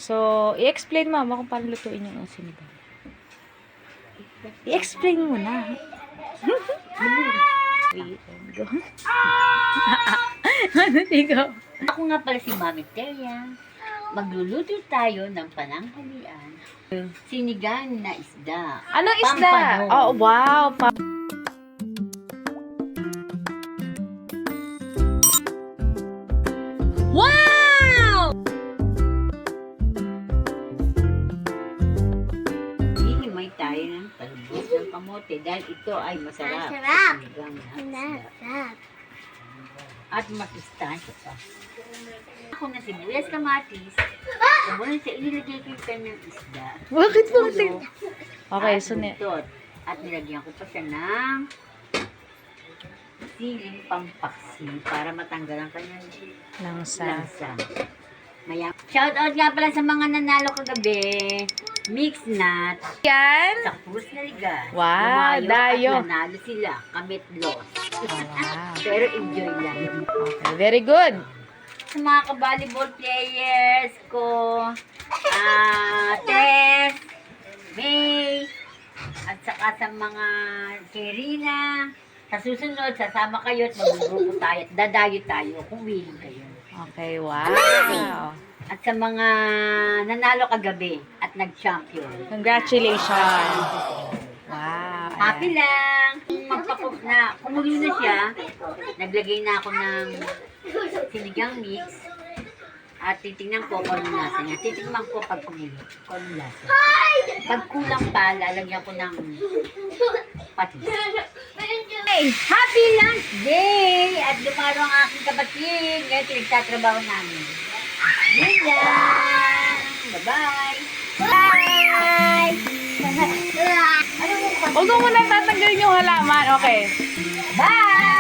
So, i-explain mama kung paano lutuin yung sinigang. I-explain mo na. Go. Ano ikaw? Ako nga pala si Mami Teya. Magluluto tayo ng pananghalian. Sinigang na isda. Anong isda? Pampano. Oh, wow. Wow! Hihimay tayo ng talbos ng kamote dahil ito ay masarap. Masarap. Sinigang na isda. Sarap. At masustansya pa. Ako na sibuyas, kamatis. Sumunod sa inilagay ko yung kanyang isda. Bakit po? Ulo, Okay, at so buntot. At nilagyan ko pa siya ng siling pampaksi para matanggal ang kanyang Langsa. lansa. Shout out nga pala sa mga nanalo kagabi. Mixed nut Yan. sa Cruz na Liga. Wow, dayo. At nanalo sila. Kamit loss. Wow. Pero enjoy lang. Okay, very good. Sa mga ka-volleyball players ko, Tess, May, at saka sa mga Kirina, sa susunod, sasama kayo at mag-grupo tayo at dadayo tayo kung willing kayo. Okay, wow. At sa mga nanalo kagabi at nag-champion. Congratulations. Wow. Happy lang! Kumulo na siya, naglagay na ako ng sinigang mix at titingnan ko kung anong lasa niya. Titingnan ko pag kumulo. Kung anong lasa. Pag kulang pa, lalagyan ko ng patis. Happy Lunch Day! At dumaro ang aking kapatid. Ngayon, pinagtatrabaho namin. Yun lang! Bye-bye! Bye! Huwag mo muna tatanggalin yung halaman. Okay. Bye!